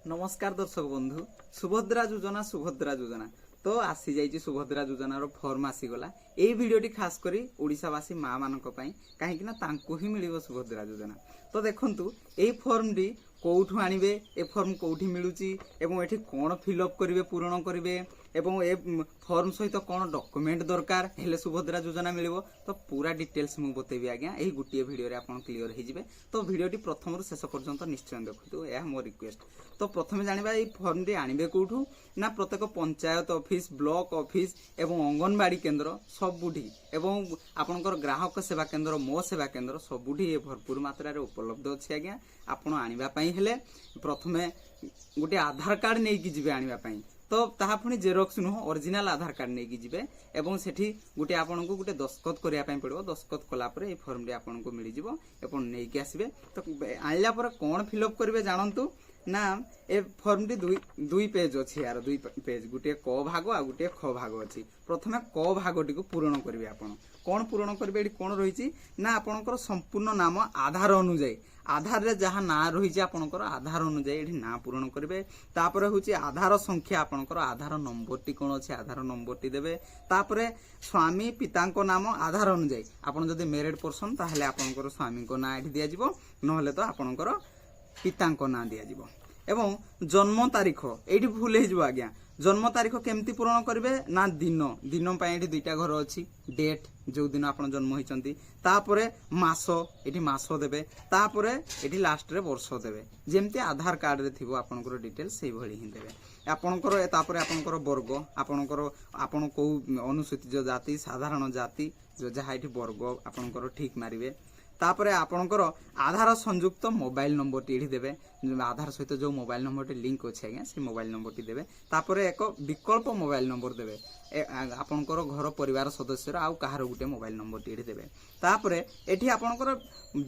नमस्कार दर्शक बंधु सुभद्रा योजना तो आसी जाइए सुभद्रा योजनार फर्म आसीगला यही भिडटी खास करी ओडिशावासी माँ मानक कहीं ही मिल सुभद्रा योजना तो देखंतु यही फर्मटी कौठू आणवे ए फर्म कौटी मिलूची एवं एठी कौन फिलअप करेंगे पूरण करेंगे एवं ए फर्म सहित कौन डॉक्यूमेंट दरकार हेले सुभद्रा योजना मिलिबो तो पूरा डिटेल्स मु बतेबी आज्ञा एही गुटिए वीडियो रे आपण क्लियर हो जिवे तो वीडियोटी प्रथम रु शेष पर्यंत निश्चय देखु यह मो रिक्वेस्ट तो प्रथम जानिबा ए फर्म टी आणवे कोठू ना प्रत्येक पंचायत ऑफिस ब्लॉक ऑफिस एवं अंगनवाड़ी केंद्र सबुठी एवं आपनकर ग्राहक सेवा केंद्र मो सेवा केंद्र सबुठी भरपूर मात्रा रे उपलब्ध अछि आज्ञा आपण आनिबा पई हेले प्रथमे गोटे आधार कार्ड नै कि जिवे आनिबा पई तो ताहा पुणी जेरोक्स नुह ओरिजिनल आधार कार्ड नै कि जिवे एवं सेठी गोटे आपनको गोटे दस्खत करिया पई पड़िबो दस्खत कला परे ए फॉर्म रे आपनको मिलि जिवो एपन नै कि आसीबे तो आइला पर कोन फिलअप करिवे जानंतु ना ए फॉर्म टी दुई पेज अछि यार दुई पेज गोटे क भाग आ गोटे ख भाग अछि प्रथमे क भागटी को पूर्ण करिवे आपण कोन पूर्ण करिवे एडी कोन रहिछि ना आपनकर संपूर्ण नाम आधार अनुसार आधार रे जहाँ ना रही आपनकर आधार अनुसार एठी ना पूर्ण करेंगे तापर होची आधार संख्या आपनकर आधार नंबर टी कोन अछि आधार नंबर टी देबे तापर स्वामी पिता को नाम आधार अनुसार आपन जदि मैरिड पर्सन ताहले आपनकर स्वामी को ना एठी दिया जिवो नहले तो आपनकर पिता को ना दिया जिवो एवं जन्म तारीख एठी भूल हे जिवो आज्ञा जन्म तारीख केमती पूर्ण करेंगे ना दिन दिन एठी दुईटा घर अच्छी डेट जो दिन आप जन्म होती तापरे मास एठी मास देबे तापरे एठी लास्ट रे वर्ष देबे जेमती आधार कार्ड रे थिबो आपनकर डिटेल्स सेही भली ही देबे आपनकर तापरे आपनकर वर्ग आपनकर आपन को अनुसूचित जाति साधारण जाति जो जहा एठी वर्ग आपनकर ठीक मारिबे तापरे आपनकर आधार संयुक्त मोबाइल नंबर टी देबे आधार सहित जो मोबाइल नंबर टी लिंक अछि आज्ञा से मोबाइल नंबर टी देबे तापरे एक विकल्प मोबाइल नंबर देबे आपनकर घर परिवार सदस्य आउ कहार गुटे मोबाइल नंबर टी देबे तापरे एठी आपनकर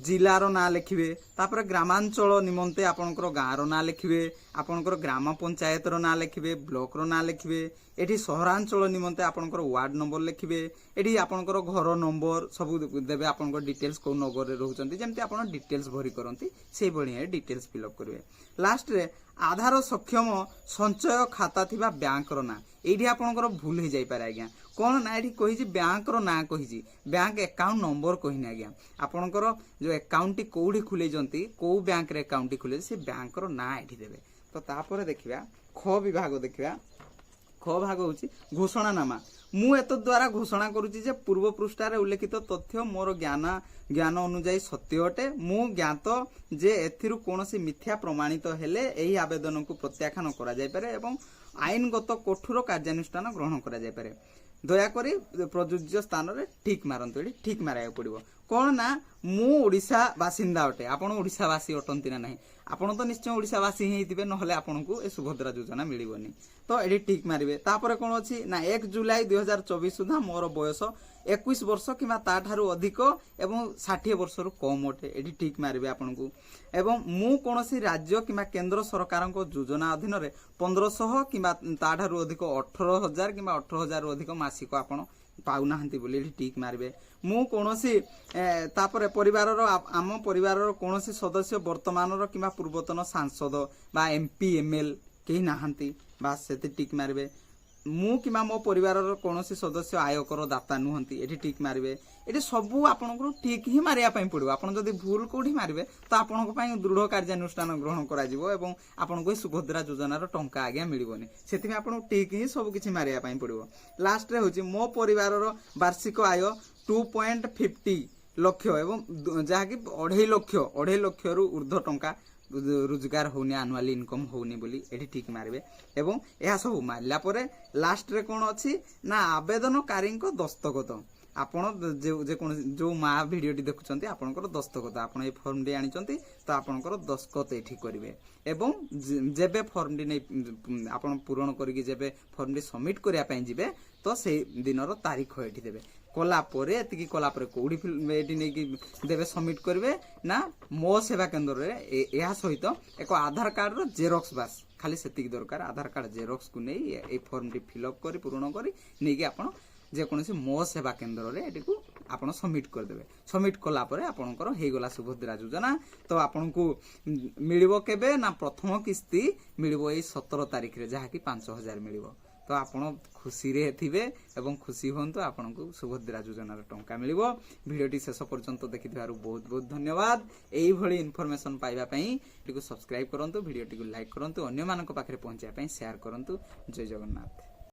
जिलार ना लिखिबे तापरे ग्रामांचल निमंते आपनकर गाँर ना लिखिबे आपनकर ग्राम पंचायत रो ना लिखिबे ब्लॉक रो ना लिखिबे एठी सहरांचल निमंते आपनकर वार्ड नंबर लिखिबे एठी आपनकर घर नंबर सब देबे आपनकर डिटेल्स को नगर रे रहउचंती जेमति आपन डिटेल्स भरी करंती सेही बढ़िया डिटेल्स फिलअप करिवे लास्ट रे आधार सक्षम संचय खाता थिबा बैंक रो ना एठी आपनकर भूल हे जाई पारे आज्ञा कोन ना एठी कहि जी बैंक रो ना कहि जी बैंक अकाउंट नंबर कहिने आज्ञा आपनकर जो अकाउंट टी कोउडी खुले जंती को बैंक रे अकाउंट टी खुले से बैंक रो ना एठी देबे तो तापर देखिबा ख विभाग देखिबा ख भाग होची घोषणानामा मु एत द्वारा घोषणा करूची जे पूर्व पृष्ठारे उल्लेखित तथ्य मोर ज्ञान अनुसार सत्य अटे मु ज्ञात जे एथिरु कोनोसी मिथ्या प्रमाणित हेले एही आवेदन को प्रत्याख्यान करा जाय पारे एवं आईनगत कठोर कार्यानुष्ठान ग्रहण करा जाय पारे दयाकरी प्रयोज्य स्थान रे ठीक मारंतु एठी ठीक माराय पड़िबो कोन ना मु ओडिशा बासिंदा अटे आपण ओडिशावासी अटंती ना नाही आपण तो निश्चय ओडिशावासी ही हिथिबे नहले आपनकु ए सुभद्रा योजना मिलिबोनी तो एडी ठीक मारिबे तापर कोन अछि ना 1 जुलाई 2024 सुधा मोर बयस 21 वर्ष किमा ताठारु अधिक एवं 60 वर्ष रु कम अटे एडी ठीक मारिबे आपनकु एवं मु कोनोसी राज्य किमा केंद्र सरकारक योजना अधीन रे 1500 किमा ताठारु अधिक 18000 किमा 18000 रु अधिक मासिक आपण पाउनाहांती बोली एठी ठीक मारिबे मु कोनोसी तापर परिवार रो आम परिवार रो कोनोसी सदस्य वर्तमान रो किमा पूर्वतन सांसद बा एमपी एमएल केही नाहांती बास सेते टिक मारिबे मु किमा मो परिवार रो कोनोसी सदस्य आयकर दाता नुहंती एठी टिक मारिबे एठी सबु आपनको ठीक ही मारिया पई पड़िबो आपण जदी भूल कोठी मारिबे तो आपनको पई दृढ़ कार्यानुष्ठान ग्रहण करा जिवो एवं आपनको सुभद्रा योजना रो टंका आज्ञा मिलिबोनी सेति में आपण ठीक ही सब किछि मारिया पई पड़िबो लास्ट रे होची मो परिवार रो वार्षिक आय 2.50 लाख एवं जहा कि 2.5 लाख रु ऊर्ध्व टंका रोजगार होनी एनुअल इनकम होनी बोली एठी ठीक मारिबे एवं यह सब मारला परे लास्ट रे कोन अछि ना आवेदनकारी को दस्तखत आपण जे कोन जो मा वीडियो टी देखुचंती आपनकर दस्तखत आपण ए फॉर्म डी आनिचंती तो आपनकर दस्तखत एठी करिवे एवं जेबे फॉर्म डी नै आपण पूर्ण करिके जेबे फॉर्म डी सबमिट करिया पई जिवे तो से दिनर तारीख एठी देबे कला परे एतिकी कला परे कोडी एठी नै कि देबे सबमिट करिवे ना मो सेवा केंद्र रे एहा सहित एक आधार कार्ड रो जेरोक्स बास खाली सेतिक दरकार आधार कार्ड जेरोक्स को नै ए फॉर्म डी फिल अप करी पूर्ण करी नै कि आपण ଯେକୌଣସି ମୋ ସେବା କେନ୍ଦ୍ରରେ ଏଟିକୁ ଆପଣ ସବମିଟ୍ କରିଦେବେ। ସବମିଟ୍ କଲା ପରେ ଆପଣଙ୍କର ହେଇଗଲା ସୁଭଦ୍ରା ଯୋଜନା। ତ ଆପଣଙ୍କୁ ମିଳିବ କେବେ ନା ପ୍ରଥମ କିସ୍ତି ମିଳିବ ଏଇ 17 ତାରିଖରେ, ଯାହାକି 5,000 ମିଳିବ। ତ ଆପଣ ଖୁସିରେ ଥିବେ ଏବଂ ଖୁସି ହୁଅନ୍ତୁ, ଆପଣଙ୍କୁ ସୁଭଦ୍ରା ଯୋଜନାର ଟଙ୍କା ମିଳିବ। ଭିଡ଼ିଓଟି ଶେଷ ପର୍ଯ୍ୟନ୍ତ ଦେଖିଥିବାରୁ ବହୁତ ବହୁତ ଧନ୍ୟବାଦ। ଏଇଭଳି ଇନଫର୍ମେସନ ପାଇବା ପାଇଁ ଏଟିକୁ ସବସ୍କ୍ରାଇବ କରନ୍ତୁ, ଭିଡ଼ିଓଟିକୁ ଲାଇକ୍ କରନ୍ତୁ, ଅନ୍ୟମାନଙ୍କ ପାଖରେ ପହଞ୍ଚିବା ପାଇଁ ସେୟାର କରନ୍ତୁ। ଜୟ ଜଗନ୍ନାଥ।